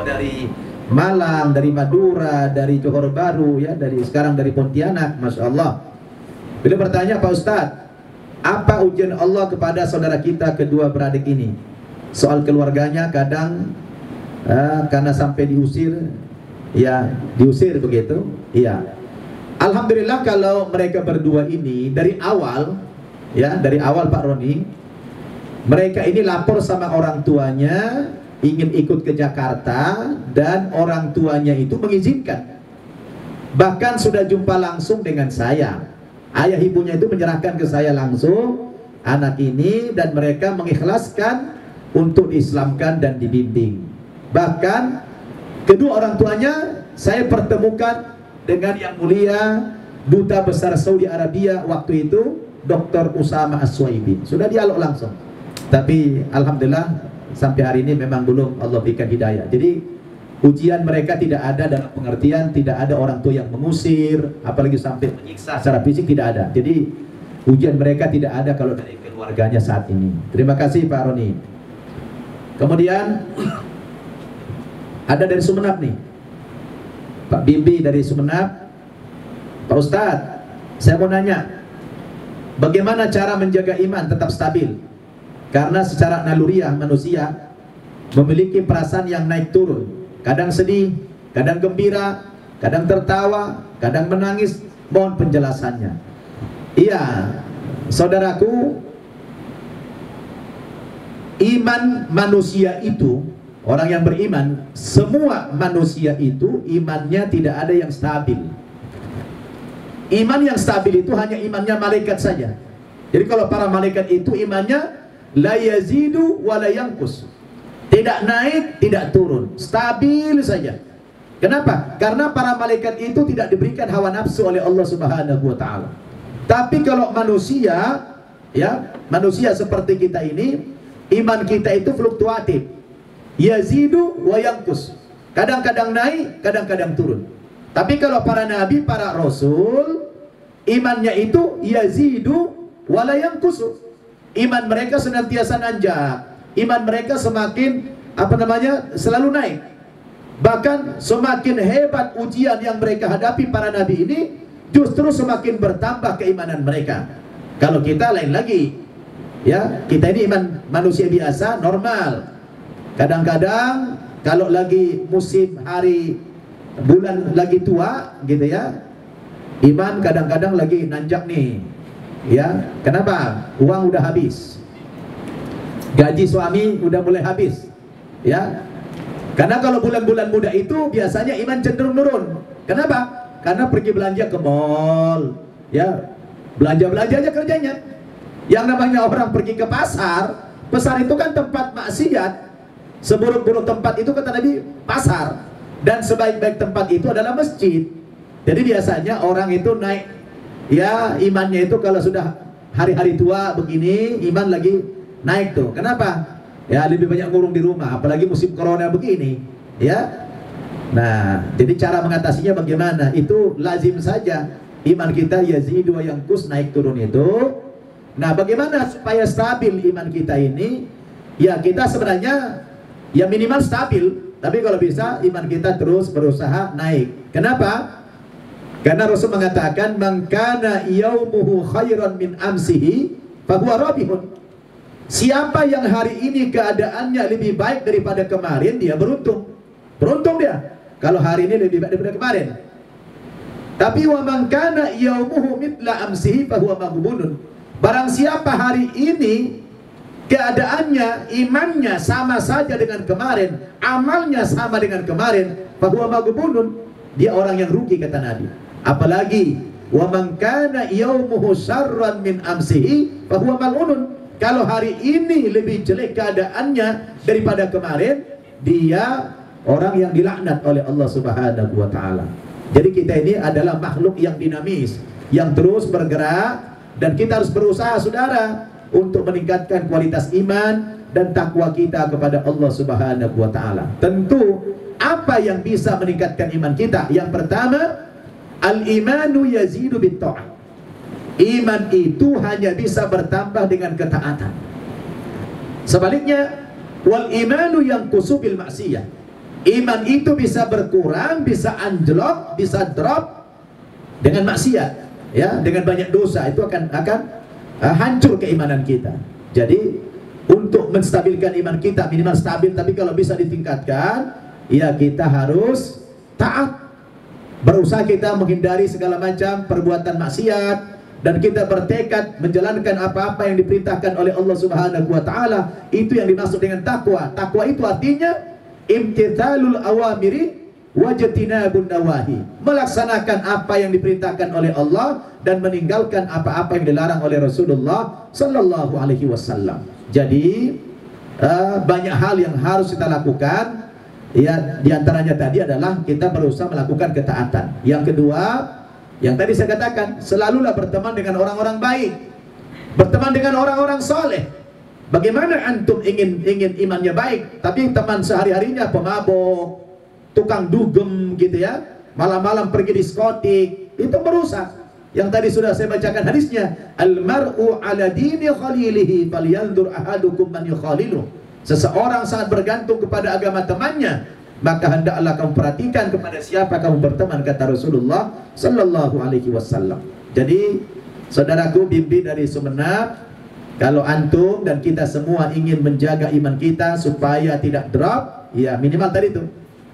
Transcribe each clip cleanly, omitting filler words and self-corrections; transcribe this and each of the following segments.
dari Malang, dari Madura, dari Johor Baru, ya, sekarang dari Pontianak, masya Allah. Beliau bertanya, Pak Ustadz, apa ujian Allah kepada saudara kita kedua beradik ini? Soal keluarganya kadang karena sampai diusir, ya diusir begitu, iya. Alhamdulillah kalau mereka berdua ini dari awal, ya dari awal Pak Roni, mereka ini lapor sama orang tuanya ingin ikut ke Jakarta dan orang tuanya itu mengizinkan. Bahkan sudah jumpa langsung dengan saya. Ayah ibunya itu menyerahkan ke saya langsung anak ini dan mereka mengikhlaskan untuk diislamkan dan dibimbing. Bahkan kedua orang tuanya saya pertemukan dengan yang mulia Duta Besar Saudi Arabia waktu itu, Dr. Usama As-Suaibi. Sudah dialog langsung. Tapi alhamdulillah sampai hari ini memang belum Allah berikan hidayah. Jadi ujian mereka tidak ada dalam pengertian tidak ada orang tua yang mengusir, apalagi sampai menyiksa secara fisik, tidak ada. Jadi ujian mereka tidak ada kalau dari keluarganya saat ini. Terima kasih Pak Roni. Kemudian ada dari Sumenab nih, Pak Bibi dari Sumenab. Pak Ustadz, saya mau nanya, bagaimana cara menjaga iman tetap stabil? Karena secara naluriah manusia memiliki perasaan yang naik turun. Kadang sedih, kadang gembira, kadang tertawa, kadang menangis. Mohon penjelasannya. Iya, saudaraku, iman manusia itu, orang yang beriman, semua manusia itu imannya tidak ada yang stabil. Iman yang stabil itu hanya imannya malaikat saja. Jadi kalau para malaikat itu imannya la yazidu wa la yanqus. Tidak naik, tidak turun, stabil saja. Kenapa? Karena para malaikat itu tidak diberikan hawa nafsu oleh Allah Subhanahu wa taala. Tapi kalau manusia, ya, manusia seperti kita ini, iman kita itu fluktuatif. Yazidu wa yanqus. Kadang-kadang naik, kadang-kadang turun. Tapi kalau para nabi, para rasul, imannya itu yazidu wa la yanqus. Iman mereka senantiasa nanjak, iman mereka semakin selalu naik. Bahkan semakin hebat ujian yang mereka hadapi para nabi ini, justru semakin bertambah keimanan mereka. Kalau kita lain lagi, ya, kita ini iman manusia biasa normal. Kadang-kadang kalau lagi musim hari bulan lagi tua gitu ya, iman kadang-kadang lagi nanjak nih. Ya, kenapa? Uang udah habis, gaji suami udah mulai habis, ya. Karena kalau bulan-bulan muda itu biasanya iman cenderung turun. Kenapa? Karena pergi belanja ke mall, ya, belanja-belanja aja kerjanya. Yang namanya orang pergi ke pasar, pasar itu kan tempat maksiat. Seburuk-buruk tempat itu kata Nabi pasar, dan sebaik-baik tempat itu adalah masjid. Jadi biasanya orang itu naik, ya, imannya itu kalau sudah hari-hari tua begini, iman lagi naik tuh. Kenapa? Ya, lebih banyak ngurung di rumah, apalagi musim corona begini, ya. Nah, jadi cara mengatasinya bagaimana? Itu lazim saja. Iman kita yazidu wa yanqus, naik turun itu. Nah, bagaimana supaya stabil iman kita ini? Ya, kita sebenarnya ya minimal stabil, tapi kalau bisa iman kita terus berusaha naik. Kenapa? Karena Rasul mengatakan, "Man kana yaumuhu khairan min amsihi fahuwa rabihun." Siapa yang hari ini keadaannya lebih baik daripada kemarin, dia beruntung. Beruntung dia kalau hari ini lebih baik daripada kemarin. Tapi wa man kana yaumuhu mithla amsihi fahuwa maghbunun. Barang siapa hari ini keadaannya, imannya sama saja dengan kemarin, amalnya sama dengan kemarin, fahuwa maghbunun, dia orang yang rugi kata Nabi. Apalagi wa man kana yaumuhu syarran min amsihi fa huwa mal'unun. Kalau hari ini lebih jelek keadaannya daripada kemarin, dia orang yang dilaknat oleh Allah Subhanahu wa taala. Jadi kita ini adalah makhluk yang dinamis, yang terus bergerak, dan kita harus berusaha saudara untuk meningkatkan kualitas iman dan takwa kita kepada Allah Subhanahu wa taala. Tentu apa yang bisa meningkatkan iman kita? Yang pertama, al-imanu yazidu bit-ta'ah. Iman itu hanya bisa bertambah dengan ketaatan. Sebaliknya, wal imanu yanqusu bil maksiyah. Iman itu bisa berkurang, bisa anjlok, bisa drop dengan maksiat, ya, dengan banyak dosa. Itu akan hancur keimanan kita. Jadi untuk menstabilkan iman kita minimal stabil, tapi kalau bisa ditingkatkan, ya kita harus taat, berusaha kita menghindari segala macam perbuatan maksiat, dan kita bertekad menjalankan apa-apa yang diperintahkan oleh Allah Subhanahu wa taala. Itu yang dimaksud dengan takwa. Takwa itu artinya imtithalul awamiri wajtinabun nawahi, melaksanakan apa yang diperintahkan oleh Allah dan meninggalkan apa-apa yang dilarang oleh Rasulullah sallallahu alaihi wasallam. Jadi banyak hal yang harus kita lakukan, ya, diantaranya tadi adalah kita berusaha melakukan ketaatan. Yang kedua, yang tadi saya katakan, selalulah berteman dengan orang-orang baik, berteman dengan orang-orang soleh. Bagaimana antum ingin imannya baik, tapi teman sehari-harinya pemabok, tukang dugem gitu ya, malam-malam pergi diskotik, itu merusak. Yang tadi sudah saya bacakan hadisnya, al-mar'u ala dini khalilihi falyanzur ahadukum man yukhalilu. Seseorang sangat bergantung kepada agama temannya, maka hendaklah kamu perhatikan kepada siapa kamu berteman, kata Rasulullah sallallahu alaihi wasallam. Jadi saudaraku Bimbi dari Sumeneb, kalau antum dan kita semua ingin menjaga iman kita supaya tidak drop, ya minimal tadi itu,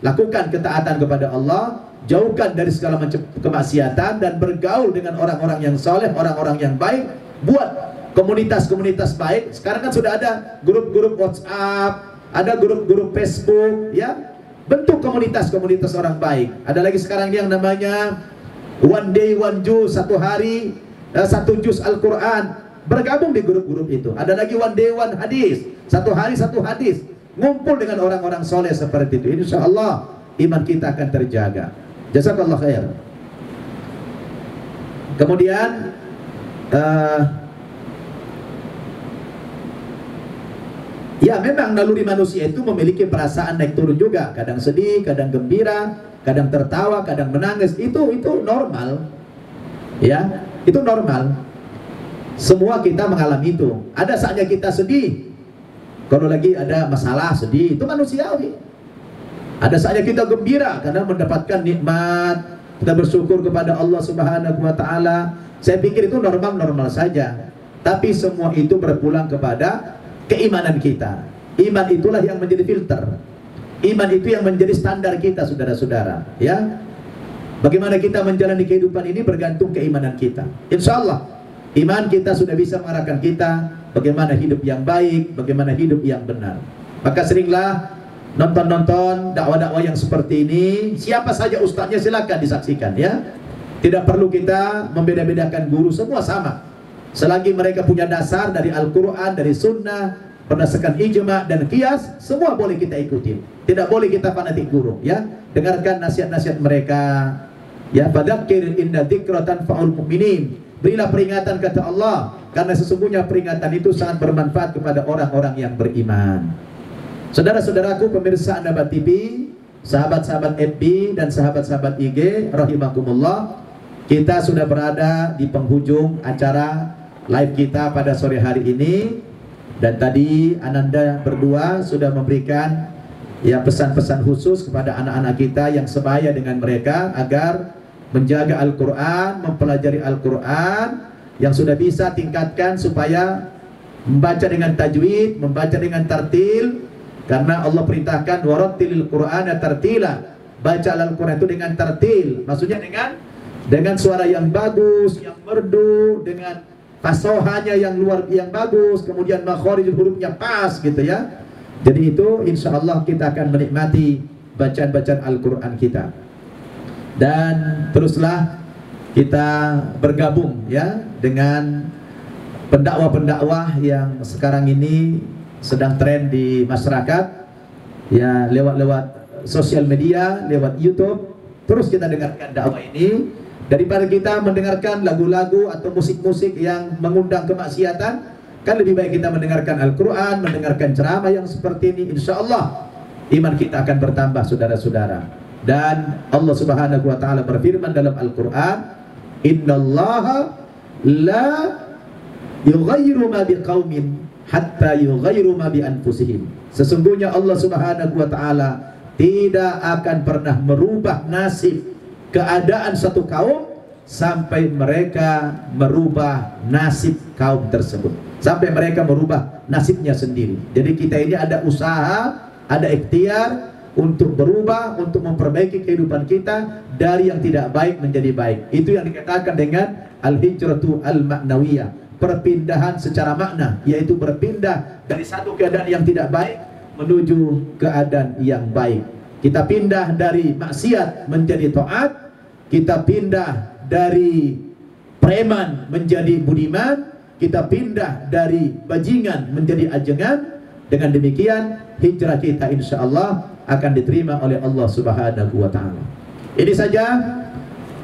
lakukan ketaatan kepada Allah, jauhkan dari segala macam kemaksiatan, dan bergaul dengan orang-orang yang soleh, orang-orang yang baik. Buat komunitas-komunitas baik. Sekarang kan sudah ada grup-grup WhatsApp, ada grup-grup Facebook, ya. Bentuk komunitas-komunitas orang baik. Ada lagi sekarang yang namanya One Day One Juz, satu hari satu juz Al-Quran. Bergabung di grup-grup itu. Ada lagi One Day One Hadis, satu hari satu hadis. Ngumpul dengan orang-orang soleh seperti itu, insya Allah iman kita akan terjaga. Jazakallah khair. Kemudian ya memang naluri manusia itu memiliki perasaan naik turun juga. Kadang sedih, kadang gembira, kadang tertawa, kadang menangis. Itu normal. Ya, itu normal. Semua kita mengalami itu. Ada saatnya kita sedih. Kalau lagi ada masalah sedih, itu manusiawi. Ada saatnya kita gembira karena mendapatkan nikmat, kita bersyukur kepada Allah Subhanahu wa taala. Saya pikir itu normal-normal saja. Tapi semua itu berpulang kepada keimanan kita. Iman itulah yang menjadi filter. Iman itu yang menjadi standar kita, saudara-saudara, ya. Bagaimana kita menjalani kehidupan ini bergantung keimanan kita. Insya Allah iman kita sudah bisa mengarahkan kita bagaimana hidup yang baik, bagaimana hidup yang benar. Maka seringlah nonton-nonton dakwah-dakwah yang seperti ini. Siapa saja ustadznya silakan disaksikan, ya. Tidak perlu kita membeda-bedakan guru, semua sama. Selagi mereka punya dasar dari Al-Quran, dari Sunnah, berdasarkan ijma dan qiyas, semua boleh kita ikuti. Tidak boleh kita fanatik guru, ya. Dengarkan nasihat-nasihat mereka. Ya, fadzakir inna dzikra tanfa'ul mu'minin. Berilah peringatan, kata Allah, karena sesungguhnya peringatan itu sangat bermanfaat kepada orang-orang yang beriman. Saudara-saudaraku pemirsa An-Nabaah TV, sahabat-sahabat FB dan sahabat-sahabat IG rahimakumullah, kita sudah berada di penghujung acara live kita pada sore hari ini. Dan tadi Ananda berdua sudah memberikan ya pesan-pesan khusus kepada anak-anak kita yang sebaya dengan mereka agar menjaga Al-Quran, mempelajari Al-Quran, yang sudah bisa tingkatkan supaya membaca dengan tajwid, membaca dengan tartil, karena Allah perintahkan warattilil Qur'ana tartila. Baca Al-Quran itu dengan tartil, maksudnya dengan suara yang bagus, yang merdu, dengan fasohanya yang bagus, kemudian makhorijul hurufnya pas gitu ya. Jadi itu insya Allah kita akan menikmati bacaan-bacaan Al-Quran kita. Dan teruslah kita bergabung ya dengan pendakwah-pendakwah yang sekarang ini sedang tren di masyarakat ya, lewat sosial media, lewat YouTube. Terus kita dengarkan dakwah ini daripada kita mendengarkan lagu-lagu atau musik-musik yang mengundang kemaksiatan. Kan lebih baik kita mendengarkan Al-Quran, mendengarkan ceramah yang seperti ini. Insya Allah iman kita akan bertambah, saudara-saudara. Dan Allah Subhanahu wa ta'ala berfirman dalam Al-Quran, innallaha la yughayyiru ma biqaumin hatta yughayyiru ma bi anfusihim. Sesungguhnya Allah Subhanahu wa ta'ala tidak akan pernah merubah nasib keadaan satu kaum sampai mereka merubah nasib kaum tersebut, sampai mereka merubah nasibnya sendiri. Jadi kita ini ada usaha, ada ikhtiar untuk berubah, untuk memperbaiki kehidupan kita dari yang tidak baik menjadi baik. Itu yang dikatakan dengan al-hijratu al-ma'nawiyah, perpindahan secara makna, yaitu berpindah dari satu keadaan yang tidak baik menuju keadaan yang baik. Kita pindah dari maksiat menjadi taat, kita pindah dari preman menjadi budiman, kita pindah dari bajingan menjadi ajengan. Dengan demikian hijrah kita insya Allah akan diterima oleh Allah Subhanahu wa Ta'ala. Ini saja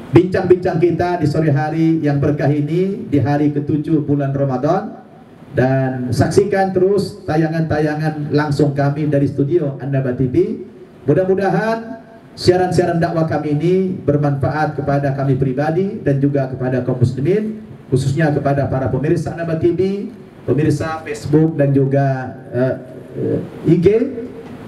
bincang-bincang kita di sore hari yang berkah ini, di hari ke-7 bulan Ramadan. Dan saksikan terus tayangan-tayangan langsung kami dari studio An-Naba TV. Mudah-mudahan siaran-siaran dakwah kami ini bermanfaat kepada kami pribadi dan juga kepada kaum muslimin, khususnya kepada para pemirsa An-Naba TV, pemirsa Facebook dan juga IG.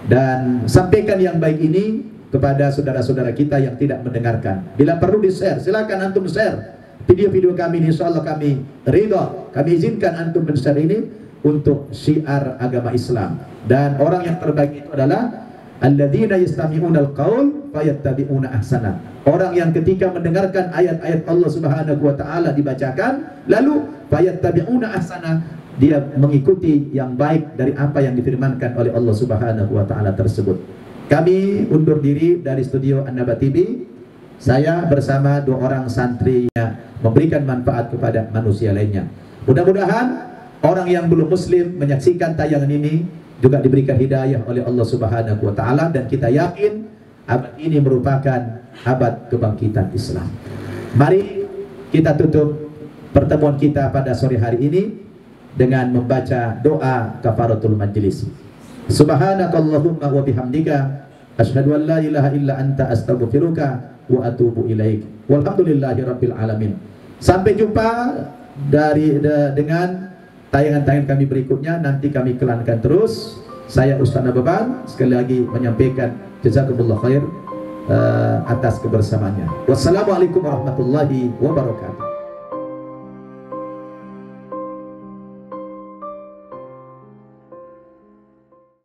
Dan sampaikan yang baik ini kepada saudara-saudara kita yang tidak mendengarkan. Bila perlu di-share, silakan antum share video-video kami ini, insya Allah kami ridha, kami izinkan antum men-share ini untuk syiar agama Islam. Dan orang yang terbaik itu adalah alladzina yastami'una al-qaul fayattabi'una ahsana. Orang yang ketika mendengarkan ayat-ayat Allah Subhanahu wa Ta'ala dibacakan, lalu fayattabi'una ahsana, dia mengikuti yang baik dari apa yang difirmankan oleh Allah Subhanahu wa Ta'ala tersebut. Kami undur diri dari studio An-Naba TV. Saya bersama 2 orang santrinya memberikan manfaat kepada manusia lainnya. Mudah-mudahan orang yang belum muslim menyaksikan tayangan ini juga diberikan hidayah oleh Allah Subhanahu wa Ta'ala, dan kita yakin abad ini merupakan abad kebangkitan Islam. Mari kita tutup pertemuan kita pada sore hari ini dengan membaca doa kafaratul majlis. Subhanakallahumma wa bihamdika asyhadu an la ilaha illa anta astaghfiruka wa atubu ilaik. Walhamdulillahi rabbil alamin. Sampai jumpa dengan tayangan-tayangan kami berikutnya. Nanti kami kelankan terus. Saya Ustaz Nababan sekali lagi menyampaikan jazakumullah khair atas kebersamaannya. Wassalamualaikum warahmatullahi wabarakatuh.